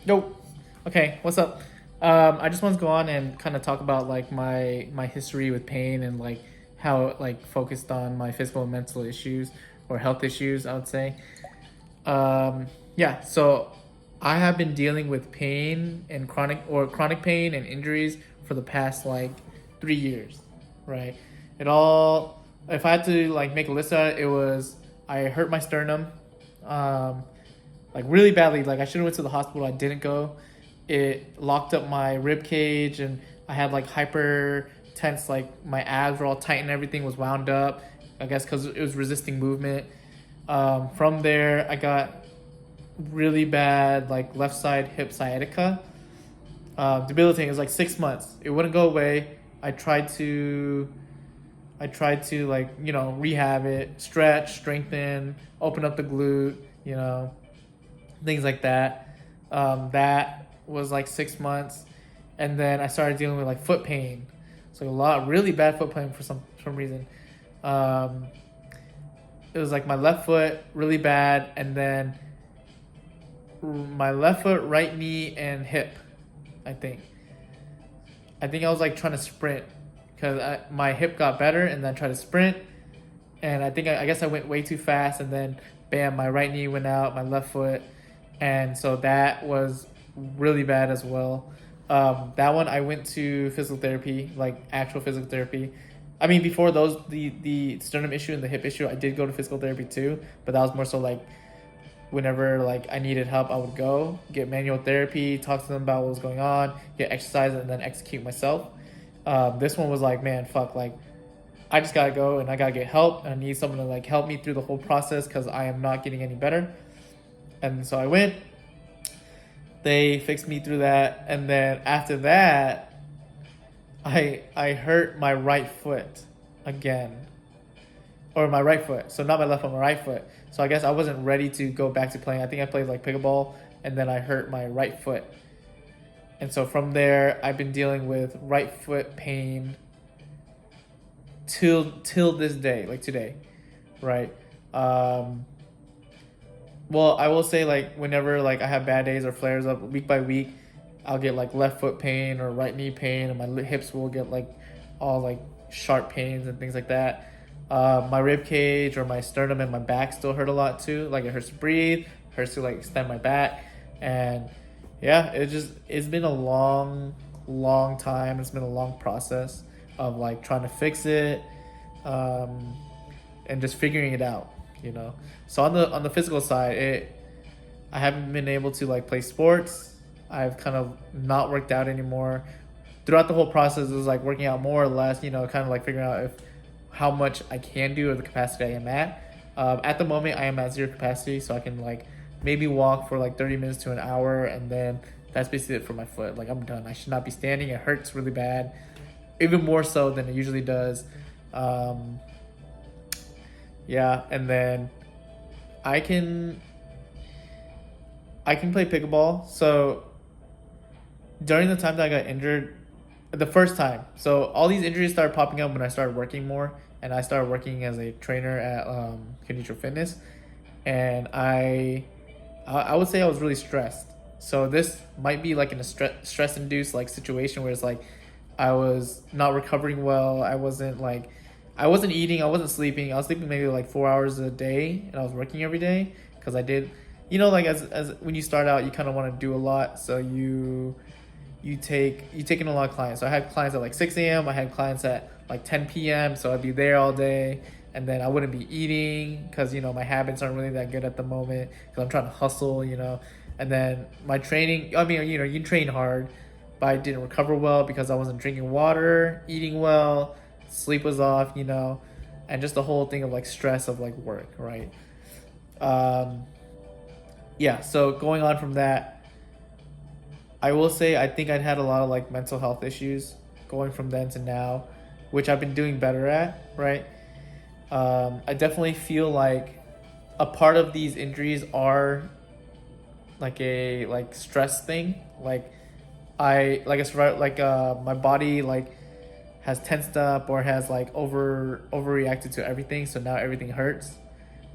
Yo, okay, what's up? I just want to go on and kind of talk about like my history with pain and like how it like focused on my physical and mental issues or health issues, I would say. Yeah, so I have been dealing with pain and chronic pain and injuries for the past like 3 years, right? It all, if I had to like make a list of it, it was I hurt my sternum, um, like really badly. Like I should have went to the hospital. I didn't go. It locked up my rib cage, and I had like hyper tense. Like my abs were all tight, and everything was wound up. I guess because it was resisting movement. From there, I got really bad like left side hip sciatica. Debilitating. It was like 6 months. It wouldn't go away. I tried to like rehab it, stretch, strengthen, open up the glute, things like that. That was like 6 months, and then I started dealing with like foot pain. So a lot really bad foot pain for some reason. Um, it was like my left foot really bad, and then my left foot, right knee, and hip. I think. I think I was like trying to sprint because my hip got better, and then I tried to sprint, and I guess I went way too fast, and then bam, my right knee went out, my left foot, and so that was really bad as well. That one I went to physical therapy, like actual physical therapy. I mean, before those, the sternum issue and the hip issue, I did go to physical therapy too, but that was more so like whenever like I needed help, I would go get manual therapy, talk to them about what was going on, get exercise, and then execute myself. This one was like, man, fuck, like I just gotta go and I gotta get help, and I need someone to like help me through the whole process because I am not getting any better. And so I went. They fixed me through that, and then after that, I hurt my right foot again, or my right foot. So not my left foot, my right foot. So I guess I wasn't ready to go back to playing. I think I played like pickleball, and then I hurt my right foot. And so from there, I've been dealing with right foot pain till this day, like today, right? Um, well, I will say like whenever like I have bad days or flares up week by week, I'll get like left foot pain or right knee pain, and my hips will get like all like sharp pains and things like that. My rib cage or my sternum and my back still hurt a lot too. Like it hurts to breathe, hurts to like extend my back, and yeah, it's been a long time. It's been a long process of like trying to fix it, um, and just figuring it out. You know. So on the physical side, I haven't been able to like play sports. I've kind of not worked out anymore. Throughout the whole process, it was like working out more or less. Kind of like figuring out if how much I can do or the capacity I am at. At the moment, I am at zero capacity, so I can like maybe walk for like 30 minutes to an hour, and then that's basically it for my foot. Like I'm done. I should not be standing. It hurts really bad, even more so than it usually does. Um, yeah, and then I can I can play pickleball. So during the time that I got injured, the first time, so all these injuries started popping up when I started working more, and I started working as a trainer at Kenitra Fitness, and I would say I was really stressed. So this might be like in a stress induced like situation where it's like I was not recovering well. I wasn't eating. I wasn't sleeping. I was sleeping maybe like 4 hours a day, and I was working every day because I did. Like as when you start out, you kind of want to do a lot, so you take in a lot of clients. So I had clients at like 6 a.m. I had clients at like 10 p.m. So I'd be there all day, and then I wouldn't be eating because my habits aren't really that good at the moment because I'm trying to hustle. And then my training. I mean, you train hard, but I didn't recover well because I wasn't drinking water, eating well, sleep was off. And just the whole thing of like stress of like work, right? Um, yeah. So going on from that, I will say I think I'd had a lot of like mental health issues going from then to now, which I've been doing better at, right? I definitely feel like a part of these injuries are like a like stress thing. Like it's right like my body like has tensed up or has like overreacted to everything, so now everything hurts,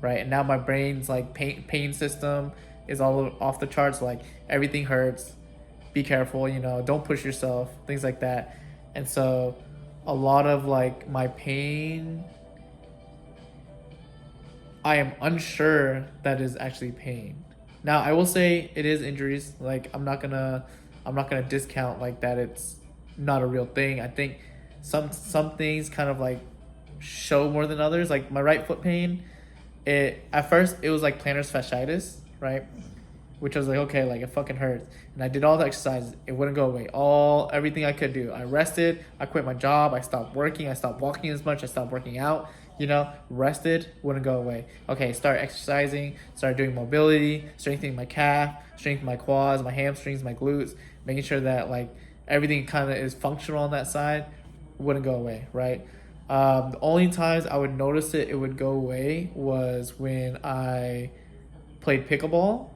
right? And now my brain's like pain system is all off the charts. Like everything hurts. Be careful, don't push yourself, things like that. And so a lot of like my pain, I am unsure that is actually pain. Now I will say it is injuries. Like I'm not gonna discount like that it's not a real thing. I think some things kind of like show more than others. Like my right foot pain, it at first it was like plantar fasciitis, right? Which I was like, okay, like it fucking hurts. And I did all the exercises, it wouldn't go away. Everything I could do. I rested, I quit my job, I stopped working, I stopped walking as much, I stopped working out, rested, wouldn't go away. Okay, start exercising, start doing mobility, strengthening my calf, strengthening my quads, my hamstrings, my glutes, making sure that like everything kind of is functional on that side, wouldn't go away, right? The only times I would notice it would go away was when I played pickleball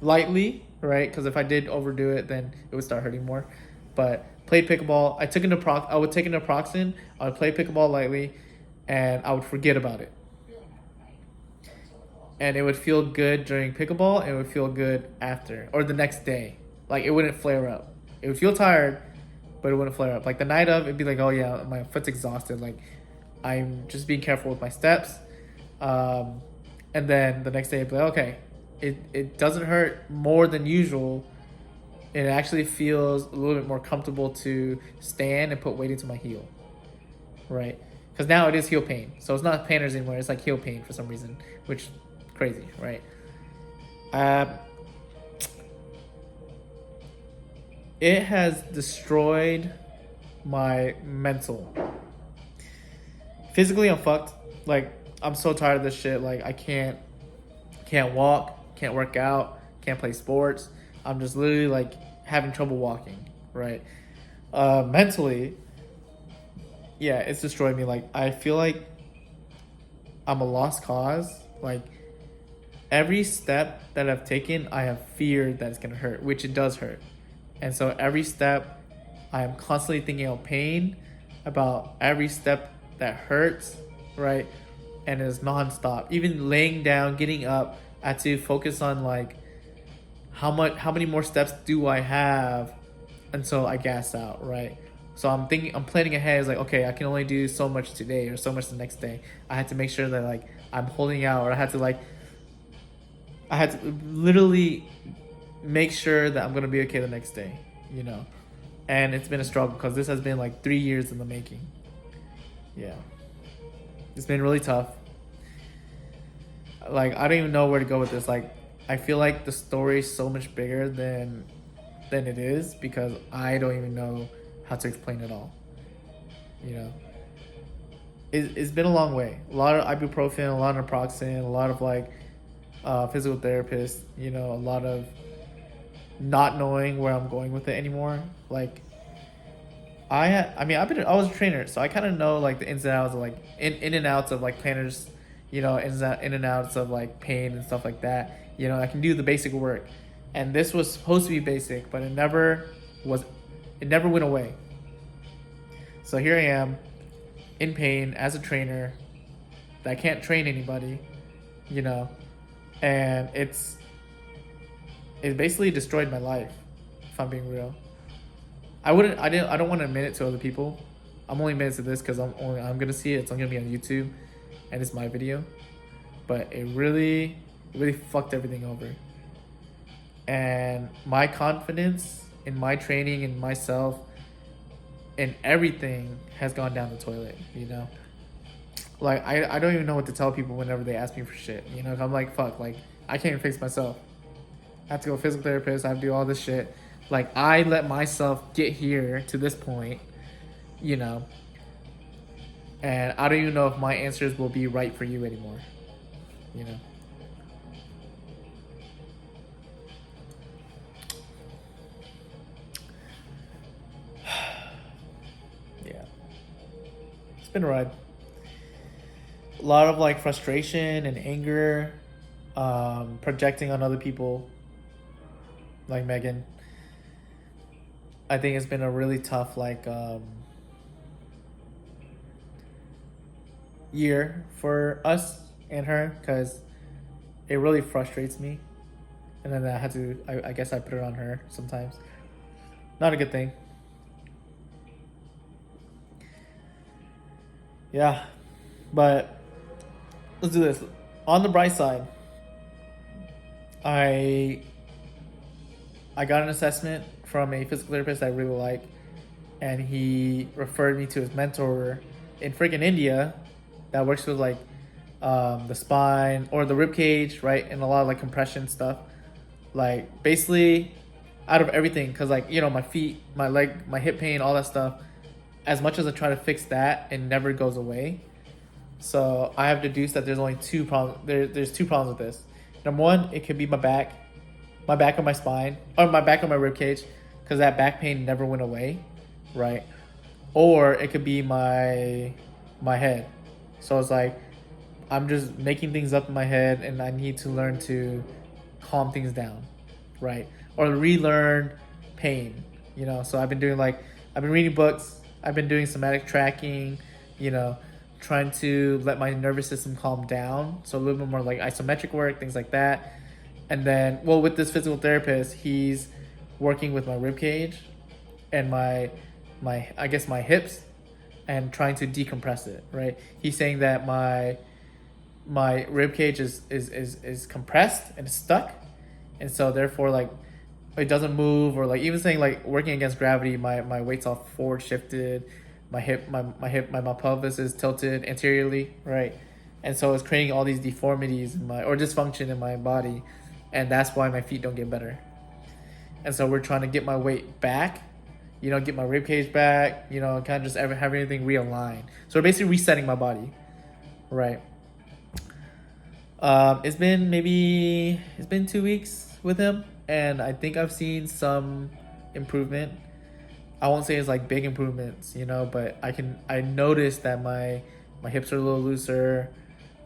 lightly, right? Because if I did overdo it, then it would start hurting more. But played pickleball. I would take an naproxen. I would play pickleball lightly, and I would forget about it. And it would feel good during pickleball, and it would feel good after or the next day. Like it wouldn't flare up. It would feel tired, but it wouldn't flare up. Like the night of, it'd be like, oh yeah, my foot's exhausted. Like I'm just being careful with my steps. And then the next day, it'd be like, okay, it doesn't hurt more than usual. It actually feels a little bit more comfortable to stand and put weight into my heel, right? Because now it is heel pain, so it's not painers anymore. It's like heel pain for some reason, which is crazy, right? It has destroyed my mental. Physically, I'm fucked. Like I'm so tired of this shit. Like I can't walk, can't work out, can't play sports. I'm just literally like having trouble walking, right? Mentally, yeah, it's destroyed me. Like I feel like I'm a lost cause. Like every step that I've taken, I have feared that it's gonna hurt, which it does hurt. And so every step, I am constantly thinking of pain, about every step that hurts, right? And it's nonstop. Even laying down, getting up, I had to focus on like how many more steps do I have until I gas out, right? So I'm planning ahead. It's like, okay, I can only do so much today or so much the next day. I had to make sure that like I'm holding out, or I had to literally make sure that I'm gonna be okay the next day, And it's been a struggle because this has been like 3 years in the making. Yeah, it's been really tough. Like I don't even know where to go with this. Like I feel like the story is so much bigger than it is, because I don't even know how to explain it all. It's been a long way. A lot of ibuprofen, a lot of naproxen, a lot of like physical therapists. A lot of not knowing where I'm going with it anymore. Like I was a trainer, so I kind of know like the ins and outs of like in and outs of like planners, in and outs of like pain and stuff like that. I can do the basic work, and this was supposed to be basic, but it never was. It never went away. So here I am, in pain as a trainer, that can't train anybody, and it basically destroyed my life, if I'm being real. I don't want to admit it to other people. I'm only admitting to this because I'm gonna see it. It's only gonna be on YouTube, and it's my video. But it really fucked everything over. And my confidence in my training and myself and everything has gone down the toilet. Like I don't even know what to tell people whenever they ask me for shit. I'm like, fuck, like I can't even fix myself. I have to go to a physical therapist. I have to do all this shit. Like I let myself get here to this point, and I don't even know if my answers will be right for you anymore. Yeah, it's been a ride. A lot of like frustration and anger, projecting on other people, like Megan. I think it's been a really tough year for us and her, because it really frustrates me. and then I had to. I guess I put it on her sometimes. Not a good thing. Yeah, but let's do this. On the bright side, I I got an assessment from a physical therapist I really like, and he referred me to his mentor in freaking India that works with like the spine or the rib cage, right, and a lot of like compression stuff. Like basically, out of everything, because like my feet, my leg, my hip pain, all that stuff. As much as I try to fix that, it never goes away. So I have deduced that there's only two problems. There's two problems with this. Number one, it could be my back or my spine, or my back or my rib cage, because that back pain never went away, right? Or it could be my head. So it's like I'm just making things up in my head, and I need to learn to calm things down, right? Or relearn pain. So I've been reading books. I've been doing somatic tracking. Trying to let my nervous system calm down. So a little bit more like isometric work, things like that. And then, well, with this physical therapist, he's working with my rib cage and my I guess my hips, and trying to decompress it. Right? He's saying that my rib cage is compressed and stuck, and so therefore like it doesn't move, or like even saying like working against gravity, my weight's all forward shifted. My pelvis is tilted anteriorly, right? And so it's creating all these deformities or dysfunction in my body, and that's why my feet don't get better. And so we're trying to get my weight back, get my rib cage back, kind of just have everything realigned. So we're basically resetting my body, right? It's been 2 weeks with him, and I think I've seen some improvement. I won't say it's like big improvements, but I noticed that my hips are a little looser,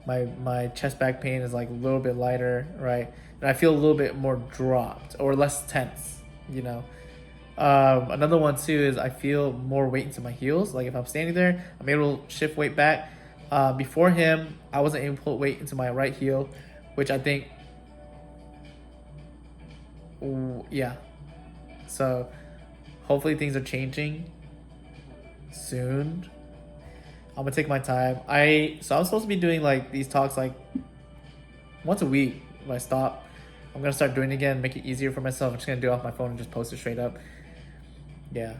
my chest back pain is like a little bit lighter, right? And I feel a little bit more dropped or less tense, Another one too is I feel more weight into my heels. Like if I'm standing there, I'm able to shift weight back. Before him, I wasn't able to put weight into my right heel, which I think, yeah. So hopefully things are changing soon. I'm gonna take my time. I'm supposed to be doing like these talks like once a week. If I stop, I'm gonna start doing it again, make it easier for myself. I'm just gonna do it off my phone and just post it straight up. Yeah,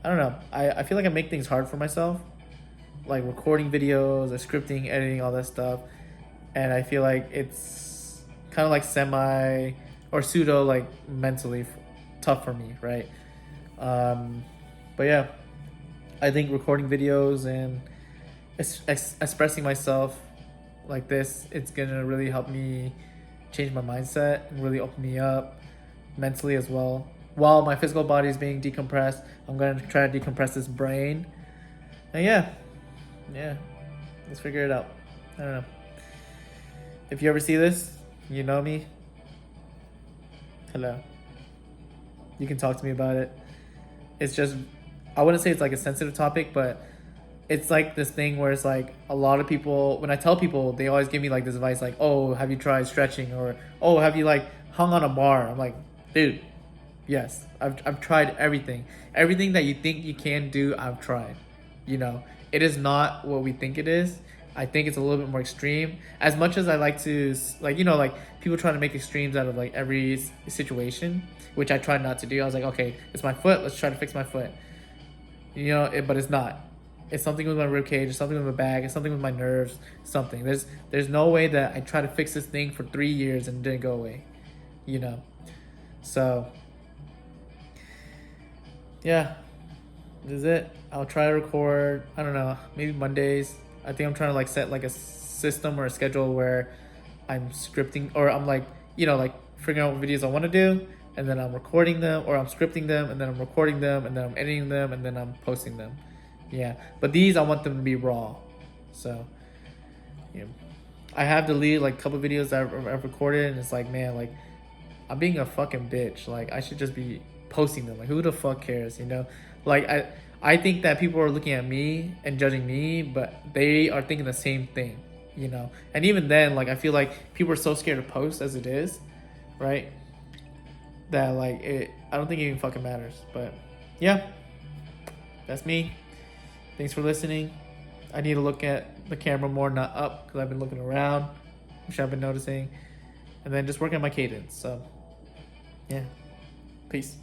I don't know. I feel like I make things hard for myself, like recording videos, or scripting, editing, all that stuff, and I feel like it's kind of like semi or pseudo like mentally tough for me, right? But yeah, I think recording videos and expressing myself like this, it's gonna really help me change my mindset and really open me up mentally as well. While my physical body is being decompressed, I'm gonna try to decompress this brain. And yeah, let's figure it out. I don't know. If you ever see this, you know me. Hello. You can talk to me about it. It's just, I wouldn't say it's like a sensitive topic, but it's like this thing where it's like a lot of people, when I tell people, they always give me like this advice like, oh, have you tried stretching? Or, oh, have you like hung on a bar? I'm like, dude, yes, I've tried everything. Everything that you think you can do, I've tried. It is not what we think it is. I think it's a little bit more extreme. As much as I like to, like, people trying to make extremes out of like every situation, which I try not to do. I was like, okay, it's my foot. Let's try to fix my foot. But it's not. It's something with my rib cage. It's something with my back. It's something with my nerves. Something. There's no way that I tried to fix this thing for 3 years and it didn't go away. So yeah, this is it. I'll try to record, I don't know, maybe Mondays. I think I'm trying to like set like a system or a schedule where I'm scripting, or I'm like, like figuring out what videos I want to do, and then I'm recording them, or I'm scripting them, and then I'm recording them, and then I'm editing them, and then I'm posting them. Yeah, but these I want them to be raw. So I have deleted like a couple videos that I've recorded, and it's like, man, like I'm being a fucking bitch. Like I should just be posting them. Like who the fuck cares, Like I think that people are looking at me and judging me, but they are thinking the same thing, And even then, like I feel like people are so scared to post as it is, right? that like it. I don't think it even fucking matters. But yeah, that's me. Thanks for listening. I need to look at the camera more, not up, because I've been looking around, which I've been noticing, and then just working on my cadence. So yeah, peace.